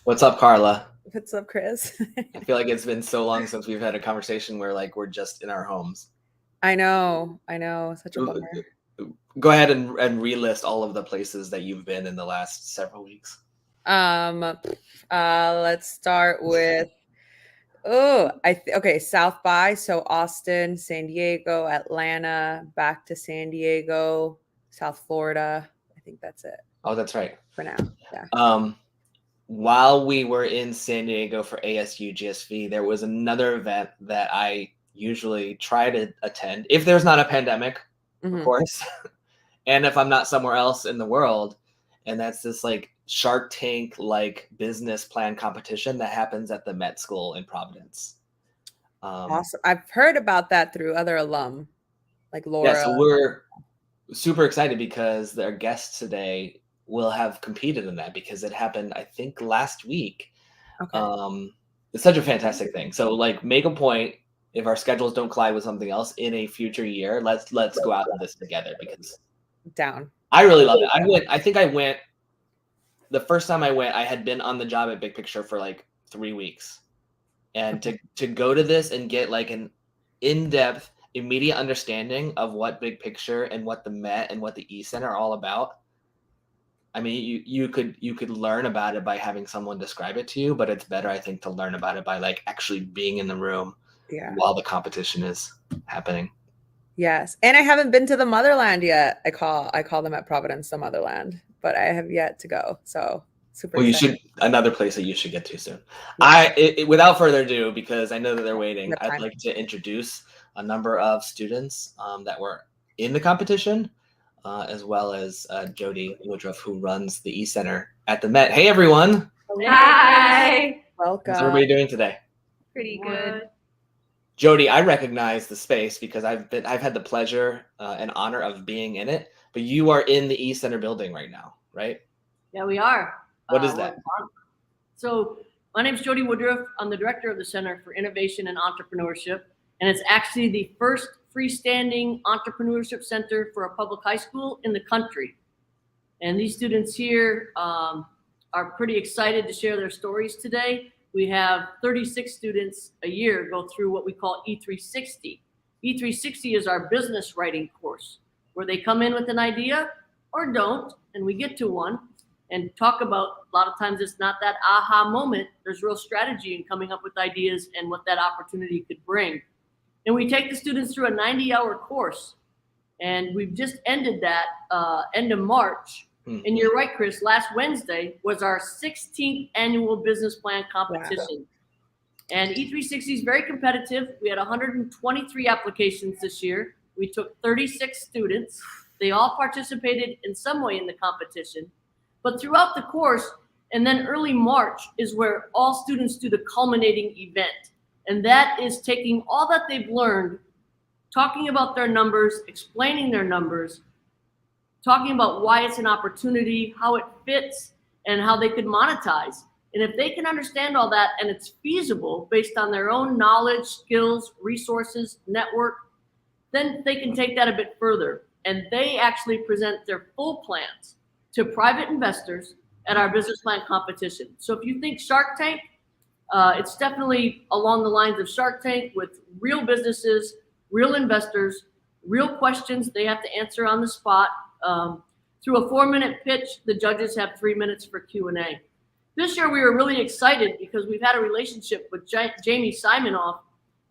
What's up, Carla? What's up, Chris? I feel like it's been so long since we've had a conversation where we're just in our homes. I know. Such a bummer. Go ahead and relist all of the places that you've been in the last several weeks. Let's start with South by, so Austin, San Diego, Atlanta, back to San Diego, South Florida. I think that's it. Oh, that's right. For now. Yeah. While we were in San Diego for ASU GSV, there was another event that I usually try to attend if there's not a pandemic, of course, and if I'm not somewhere else in the world. And that's this Shark Tank business plan competition that happens at the Met School in Providence. Awesome. I've heard about that through other alum, like Laura. Yeah, so we're super excited because our guests today will have competed in that because it happened, I think, last week. Okay. It's such a fantastic thing. So make a point, if our schedules don't collide with something else in a future year, let's go out to this together because I really love it. I went the first time I went, I had been on the job at Big Picture for 3 weeks. And to go to this and get an in-depth, immediate understanding of what Big Picture and what the Met and what the E-Center are all about. I mean, you could learn about it by having someone describe it to you, but it's better, I think, to learn about it by actually being in the room while the competition is happening. Yes. And I haven't been to the Motherland yet. I call them at Providence the Motherland, but I have yet to go. So super excited. Another place that you should get to soon. Yeah. Without further ado, because I know that they're waiting, I'd like to introduce a number of students that were in the competition, as well as Jodie Woodruff, who runs the E-Center at the Met. Hey, everyone. Hi. Welcome. How's everybody doing today? Pretty good. Jodie, I recognize the space because I've had the pleasure and honor of being in it, but you are in the E-Center building right now, right? Yeah, we are. What is that? So my name is Jodie Woodruff. I'm the director of the Center for Innovation and Entrepreneurship, and it's actually the first freestanding entrepreneurship center for a public high school in the country. And these students here are pretty excited to share their stories today. We have 36 students a year go through what we call E360. E360 is our business writing course, where they come in with an idea or don't, and we get to one and talk about, a lot of times it's not that aha moment. There's real strategy in coming up with ideas and what that opportunity could bring. And we take the students through a 90-hour course. And we've just ended that end of March. And you're right, Chris, last Wednesday was our 16th annual business plan competition. Wow. And E360 is very competitive. We had 123 applications this year. We took 36 students. They all participated in some way in the competition. But throughout the course, and then early March is where all students do the culminating event. And that is taking all that they've learned, talking about their numbers, explaining their numbers, talking about why it's an opportunity, how it fits, and how they could monetize. And if they can understand all that and it's feasible based on their own knowledge, skills, resources, network, then they can take that a bit further. And they actually present their full plans to private investors at our business plan competition. So if you think Shark Tank, it's definitely along the lines of Shark Tank with real businesses, real investors, real questions they have to answer on the spot. Through a 4-minute pitch, the judges have 3 minutes for Q&A. This year we were really excited because we've had a relationship with Jamie Simonoff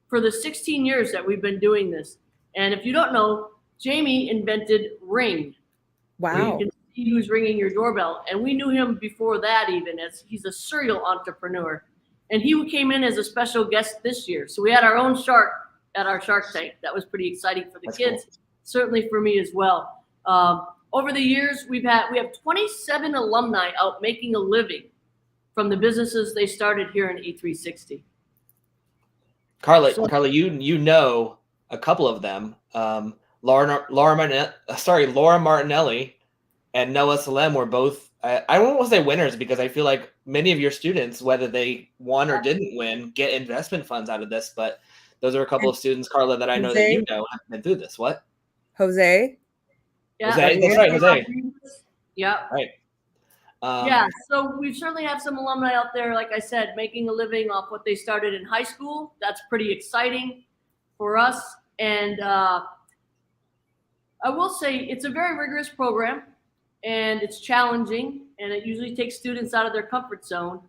for the 16 years that we've been doing this. And if you don't know, Jamie invented Ring. Wow. You can see who's ringing your doorbell. And we knew him before that even, as he's a serial entrepreneur. And he came in as a special guest this year. So we had our own shark at our Shark Tank. That was pretty exciting for the kids, cool. Certainly for me as well. Over the years, we have 27 alumni out making a living from the businesses they started here in E360. Carla, you know a couple of them. Laura Martinelli and Noah Salem were both, I don't want to say winners because I feel like many of your students, whether they won or didn't win, get investment funds out of this. But those are a couple of students, Carla, that I know that you know have been through this. What? Jose? Yeah. Jose? That's right, Jose. Yeah. Right. Yeah, so we certainly have some alumni out there, like I said, making a living off what they started in high school. That's pretty exciting for us. And I will say it's a very rigorous program, and it's challenging, and it usually takes students out of their comfort zone.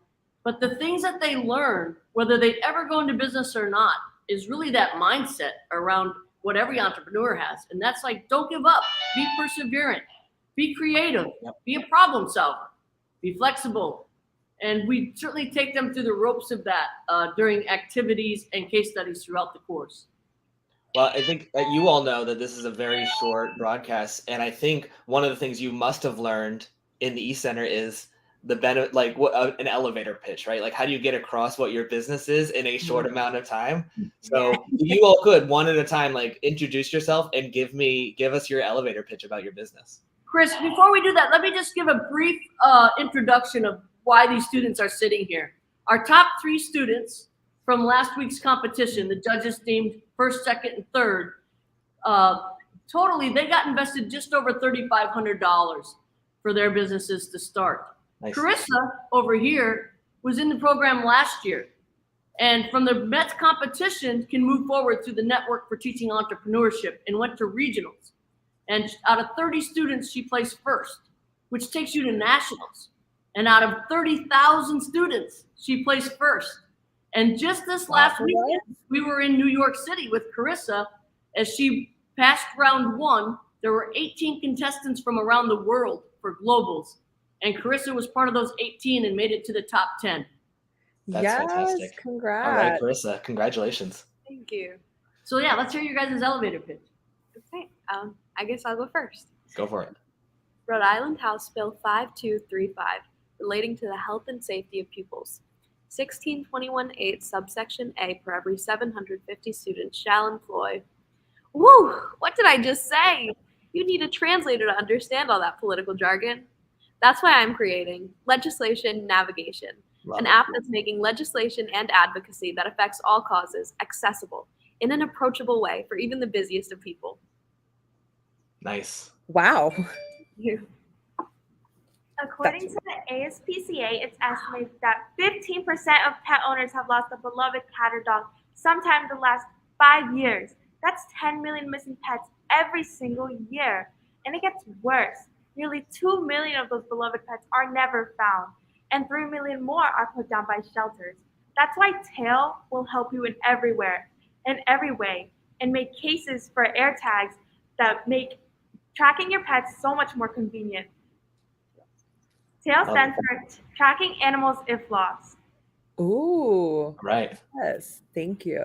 But the things that they learn, whether they ever go into business or not, is really that mindset around what every entrepreneur has. And that's like, don't give up, be perseverant, be creative, be a problem solver, be flexible. And we certainly take them through the ropes of that during activities and case studies throughout the course. Well, I think you all know that this is a very short broadcast, and I think one of the things you must have learned in the East Center is the benefit, like an elevator pitch, right? Like, how do you get across what your business is in a short amount of time? So, if you all could, one at a time, like, introduce yourself and give us your elevator pitch about your business. Chris, before we do that, let me just give a brief introduction of why these students are sitting here. Our top 3 students from last week's competition, the judges named first, second, and third, totally, they got invested just over $3,500 for their businesses to start. Nice. Carissa over here was in the program last year, and from the Mets competition can move forward through the Network for Teaching Entrepreneurship and went to regionals. And out of 30 students, she placed first, which takes you to nationals. And out of 30,000 students, she placed first. And just this last weekend, we were in New York City with Carissa. As she passed round 1, there were 18 contestants from around the world for globals. And Carissa was part of those 18 and made it to the top 10. That's fantastic. Congrats. All right, Carissa, congratulations. Thank you. So yeah, let's hear your guys' elevator pitch. Okay, I guess I'll go first. Go for it. Rhode Island House Bill 5235, relating to the health and safety of pupils. 1621(8) subsection A, for every 750 students shall employ. Woo! What did I just say? You need a translator to understand all that political jargon. That's why I'm creating Legislation Navigation, an app that's making legislation and advocacy that affects all causes accessible in an approachable way for even the busiest of people. Nice. Wow. According to the ASPCA, it's estimated that 15% of pet owners have lost a beloved cat or dog sometime in the last 5 years. That's 10 million missing pets every single year. And it gets worse. Nearly 2 million of those beloved pets are never found, and 3 million more are put down by shelters. That's why Tail will help you in every way, and make cases for air tags that make tracking your pets so much more convenient. Tail stands for Tracking Animals If Lost. Ooh. Right. Yes. Thank you.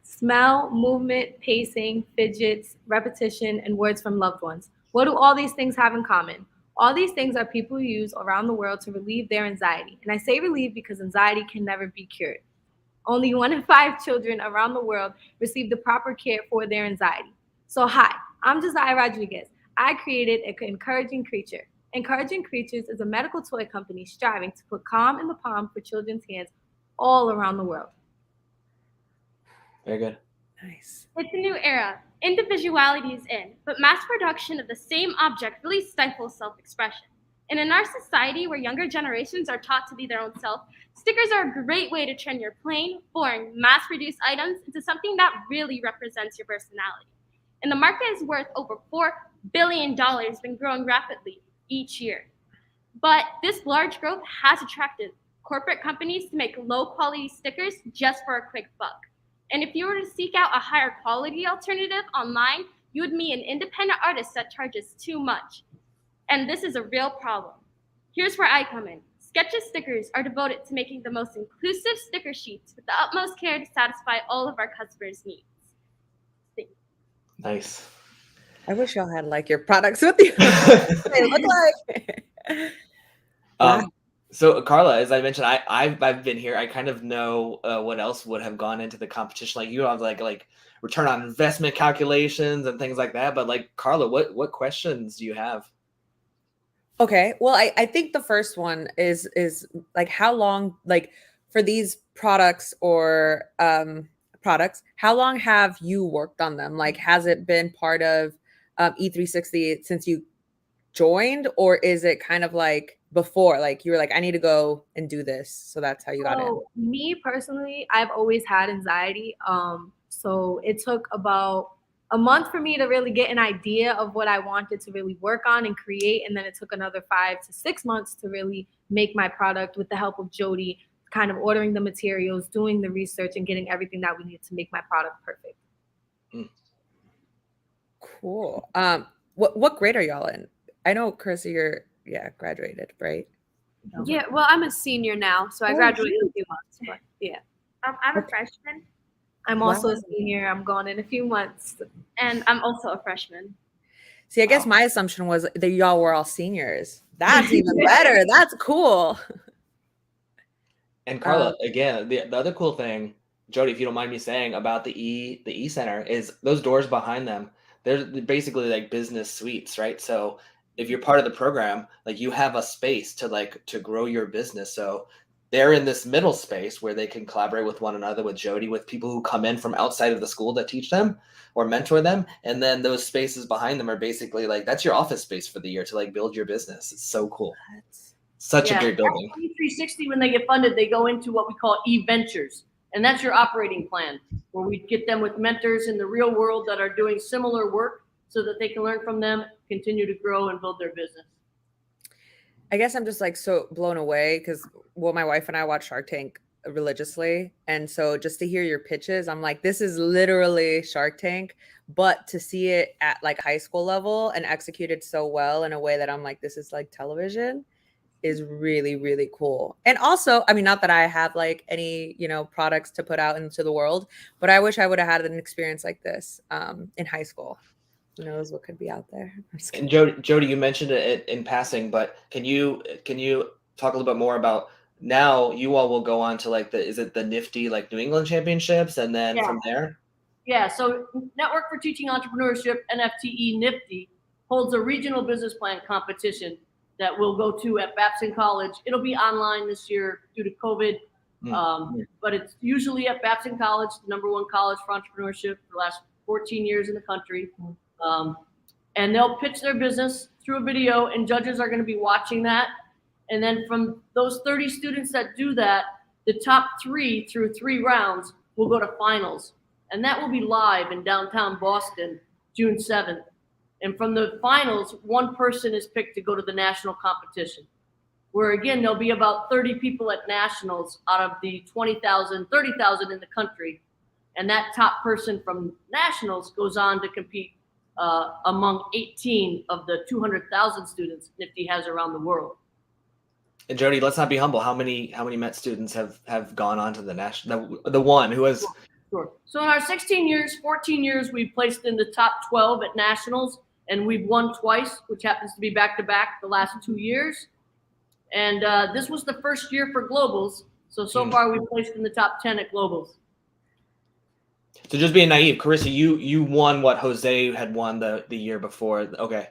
Smell, movement, pacing, fidgets, repetition, and words from loved ones. What do all these things have in common? All these things are people use around the world to relieve their anxiety. And I say relieve because anxiety can never be cured. Only 1 in 5 children around the world receive the proper care for their anxiety. So hi, I'm Josiah Rodriguez. I created Encouraging Creature. Encouraging Creatures is a medical toy company striving to put calm in the palm for children's hands all around the world. Very good. Nice. It's a new era. Individuality is in, but mass production of the same object really stifles self-expression. And in our society where younger generations are taught to be their own self, stickers are a great way to turn your plain, boring, mass-produced items into something that really represents your personality. And the market is worth over $4 billion, been growing rapidly each year. But this large growth has attracted corporate companies to make low-quality stickers just for a quick buck. And if you were to seek out a higher quality alternative online, you would meet an independent artist that charges too much. And this is a real problem. Here's where I come in. Sketches stickers are devoted to making the most inclusive sticker sheets with the utmost care to satisfy all of our customers' needs. Thank you. Nice. I wish y'all had like your products with you. They look like. So Carla, as I mentioned, I've been here. I kind of know what else would have gone into the competition. Like you have like return on investment calculations and things like that. But like Carla, what questions do you have? Okay, well, I think the first one is like how long, like for these products or how long have you worked on them? Like, has it been part of E360 since you joined, or is it kind of like before, like you were like, I need to go and do this, so that's how you got in? So me personally, I've always had anxiety. So it took about a month for me to really get an idea of what I wanted to really work on and create, and then it took another 5 to 6 months to really make my product with the help of Jodie, kind of ordering the materials, doing the research, and getting everything that we needed to make my product perfect. Cool. What grade are y'all in? I know, Carissa, you're graduated, right? Yeah, well, I'm a senior now, so I graduate in a few months. But yeah, I'm a freshman. I'm also a senior. I'm going in a few months. And I'm also a freshman. See, I guess my assumption was that y'all were all seniors. That's even better. That's cool. And Carla, again, the other cool thing, Jodie, if you don't mind me saying about the E Center, is those doors behind them. They're basically like business suites, right? So if you're part of the program, like you have a space to grow your business. So they're in this middle space where they can collaborate with one another, with Jodie, with people who come in from outside of the school that teach them or mentor them. And then those spaces behind them are basically like, that's your office space for the year to like build your business. It's so cool. Such a great building. 360, when they get funded, they go into what we call e-ventures. And that's your operating plan, where we get them with mentors in the real world that are doing similar work so that they can learn from them, continue to grow and build their business. I guess I'm just like so blown away because my wife and I watch Shark Tank religiously. And so just to hear your pitches, I'm like, this is literally Shark Tank, but to see it at like high school level and executed so well in a way that I'm like, this is like television, is really, really cool. And also, I mean, not that I have like any, products to put out into the world, but I wish I would have had an experience like this in high school. Who knows what could be out there. And Jodie, you mentioned it in passing, but can you talk a little bit more about now you all will go on to like is it the Nifty like New England Championships and then from there? Yeah, so Network for Teaching Entrepreneurship, NFTE Nifty, holds a regional business plan competition that we'll go to at Babson College. It'll be online this year due to COVID, but it's usually at Babson College, the #1 college for entrepreneurship for the last 14 years in the country. And they'll pitch their business through a video, and judges are going to be watching that. And then from those 30 students that do that, the top 3 through 3 rounds will go to finals. And that will be live in downtown Boston, June 7th. And from the finals, one person is picked to go to the national competition, where again, there'll be about 30 people at nationals out of the 20,000, 30,000 in the country. And that top person from nationals goes on to compete among 18 of the 200,000 students Nifty has around the world. And Jodie, let's not be humble. How many Met students have gone on to the national? The one who has. Sure. So in our 16 years, 14 years, we've placed in the top 12 at nationals, and we've won twice, which happens to be back-to-back the last 2 years. And this was the first year for globals. So far, we've placed in the top 10 at globals. So just being naive, Carissa, you won what Jose had won the year before. Okay.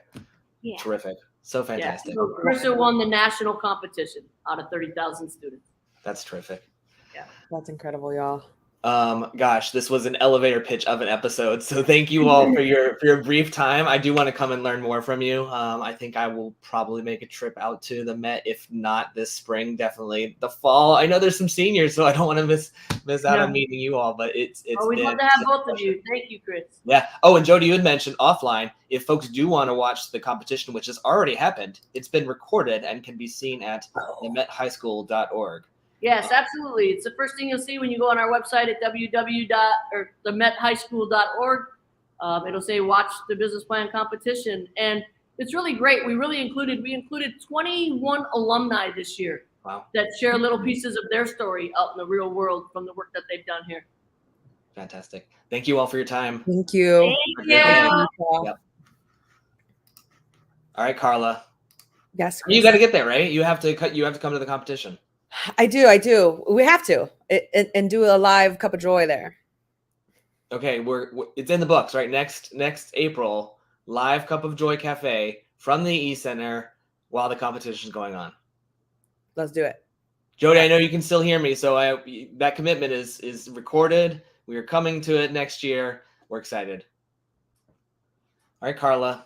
Yeah. Terrific. So fantastic. Yeah. So Carissa won the national competition out of 30,000 students. That's terrific. Yeah. That's incredible, y'all. Gosh, this was an elevator pitch of an episode. So thank you all for your brief time. I do want to come and learn more from you. I think I will probably make a trip out to the Met, if not this spring, definitely the fall. I know there's some seniors, so I don't want to miss out on meeting you all, but it's we'd love to have both of you. Thank you, Chris. Yeah. Oh, and Jodie, you had mentioned offline, if folks do want to watch the competition, which has already happened, it's been recorded and can be seen at themethighschool.org. Yes, absolutely. It's the first thing you'll see when you go on our website at themethighschool.org. It'll say watch the business plan competition. And it's really great. We included 21 alumni this year. Wow. That share little pieces of their story out in the real world from the work that they've done here. Fantastic. Thank you all for your time. Thank you. Thank you. Yep. All right, Carla. Yes. You got to get there, right? You have to come to the competition. I do. We have to and do a live Cup of Joy there. Okay, it's in the books, right? Next April, live Cup of Joy Cafe from the E Center while the competition is going on. Let's do it. Jodie, I know you can still hear me, so that commitment is recorded. We are coming to it next year. We're excited. All right, Carla.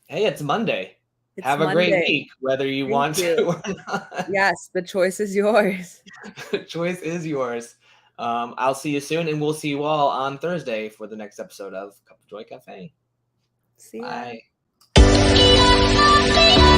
Hey, it's Monday. It's Have a great Monday. week, whether you Thank want you. to or not. Yes, the choice is yours. The choice is yours. I'll see you soon, and we'll see you all on Thursday for the next episode of Cup of Joy Cafe. See ya. Bye.